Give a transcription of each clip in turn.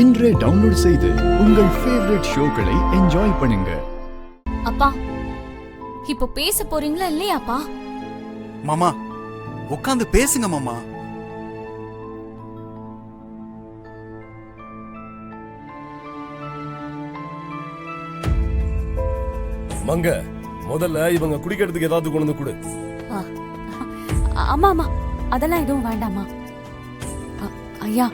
இன்றே டவுன்லோட் செய்து உங்கள் ஃபேவரட் ஷோக்களை என்ஜாய் பண்ணுங்க. அப்பா, இப்போ பேச போறீங்களா இல்லையாப்பா? மாமா உட்காந்து பேசுங்க மாமா. மங்க, முதல்ல இவங்க குடிக்கிறதுக்கு ஏதாவது கொண்டு வந்து கொடு. அம்மா அம்மா, அதெல்லாம் எதுவும் வேண்டாமா. ஐயா,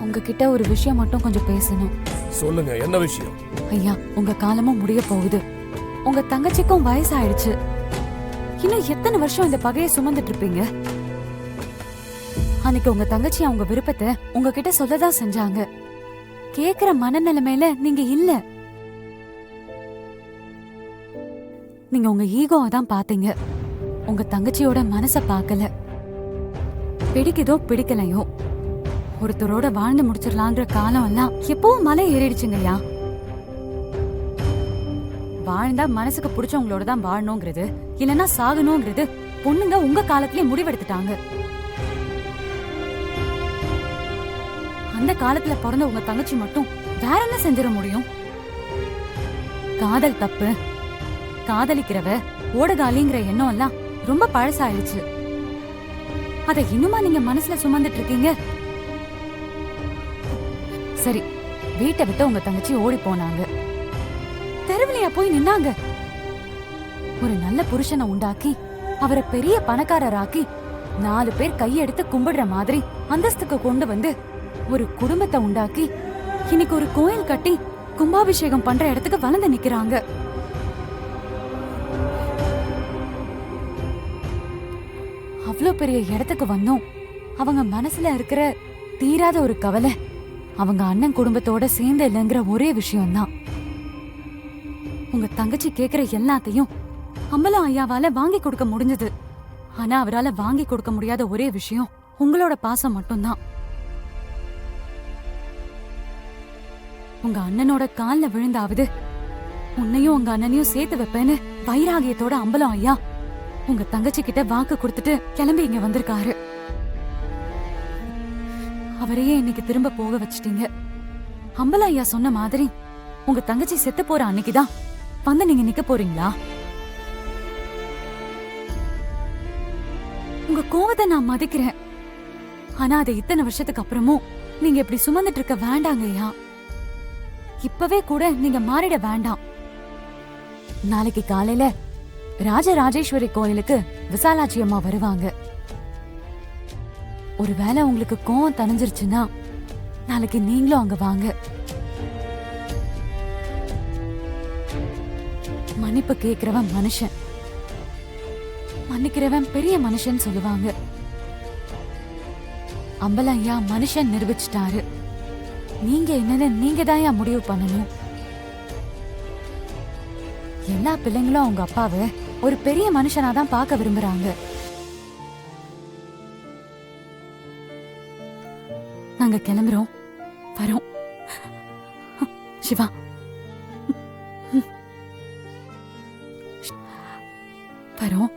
உங்ககிட்ட ஒரு விஷயம் மட்டும் கொஞ்சம் பேசணும். சொல்லுங்க, என்ன விஷயம்? ஐயா, உங்க காலமும் முடிய போகுது. உங்க தங்கச்சிக்கும் வயசாயிடுச்சு. இன்னும் எத்தனை வருஷம் இந்த பகையை சுமந்துட்டு இருப்பீங்க? அன்னைக்கு உங்க தங்கச்சி அவங்க விருப்பத்தை உங்ககிட்ட சொல்லதான் செஞ்சாங்க. கேக்குற மனநிலைமையில நீங்க இல்ல. நீங்க உங்க ஈகோவை தான் பாத்தீங்க. உங்க தங்கச்சியோட மனச பாக்கல. பிடிக்குதோ பிடிக்கலையோ, ஒருத்தரோட வாழ்ந்து முடிச்சிடலான்ற காலம் எல்லாம் எப்பவும் மலை ஏறிடுச்சுங்கய்யா. வாழ்ந்தா மனசுக்கு பிடிச்சவங்களோட தான் வாழணுங்கிறது, இல்லைன்னா சாகணுங்கிறது பொண்ணுங்க உங்க காலத்திலே முடிவெடுத்துட்டாங்க. அந்த காலத்துல பிறந்த உங்க தங்கச்சி மட்டும் வேற என்ன செஞ்சிட முடியும்? காதல் தப்பு, காதலிக்கிறவ ஓடகாலிங்கிற எண்ணம் எல்லாம் ரொம்ப பழசாயிடுச்சு. அத இன்னுமா நீங்க மனசுல சுமந்துட்டு இருக்கீங்க? சரி, வீட்டை விட்டு உங்க தங்கச்சி ஓடி போனாங்க. தெருவிலையா போய் நின்னாங்க? ஒரு நல்ல புருஷனை உண்டாக்கி அவரை பெரிய பணக்காரராக்கி 4 பேர் கையெடுத்து கும்பிடுற மாதிரி அந்தஸ்துக்கு கொண்டு வந்து ஒரு குடும்பத்தை உண்டாக்கி இன்னைக்கு ஒரு கோயில் கட்டி கும்பாபிஷேகம் பண்ற இடத்துக்கு வளர்ந்து நிக்கிறாங்க. அவ்வளோ பெரிய இடத்துக்கு வந்தோம். அவங்க மனசுல இருக்கிற தீராத ஒரு கவலை அவங்க அண்ணன் குடும்பத்தோட சேர்ந்து இல்லைங்கிற ஒரே விஷயம்தான். உங்க தங்கச்சி கேக்குற எல்லாத்தையும் அம்பலம் ஐயாவால வாங்கி கொடுக்க முடிஞ்சது. ஆனா அவரால வாங்கி கொடுக்க முடியாத ஒரே விஷயம் உங்களோட பாசம் மட்டும்தான். உங்க அண்ணனோட கால்ல விழுந்தாவது உன்னையும் உங்க அண்ணனையும் சேர்த்து வைப்பேன்னு வைராகியத்தோட அம்பலம் ஐயா உங்க தங்கச்சி கிட்ட வாக்கு கொடுத்துட்டு கிளம்பி இங்க வந்திருக்காரு. அவரையே இன்னைக்கு திரும்ப போக வச்சிட்டீங்க. அம்பல ஐயா சொன்ன மாதிரி உங்க தங்கச்சி செத்து போற அன்னைக்குதான் வந்து நீங்க நிக்க போறீங்களா? உங்க கோவத்தை நான் மதிக்கிறேன். ஆனா அதை இத்தனை வருஷத்துக்கு அப்புறமும் நீங்க இப்படி சுமந்துட்டு இருக்க வேண்டாங்க ஐயா. இப்பவே கூட நீங்க மாறிட வேண்டாம். நாளைக்கு காலையில ராஜராஜேஸ்வரி கோயிலுக்கு விசாலாட்சி அம்மா வருவாங்க. ஒருவேளை உங்களுக்கு கோவம் தணிஞ்சிருச்சுன்னா நாளைக்கு நீங்களும் அங்க வாங்க. மன்னிப்பு கேக்குறவன் மனுஷன், மன்னிக்கிறவன் பெரிய மனுஷன் சொல்லுவாங்க. அம்பலையா மனுஷன் நிரூபிச்சிட்டாரு. நீங்க என்னன்னு நீங்க தான் முடிவு பண்ணணும். எல்லா பிள்ளைங்களும் அவங்க அப்பாவை ஒரு பெரிய மனுஷனாதான் பார்க்க விரும்புறாங்க. நாங்க கிளம்புறோம், வரோம். சிவா, வரோம்.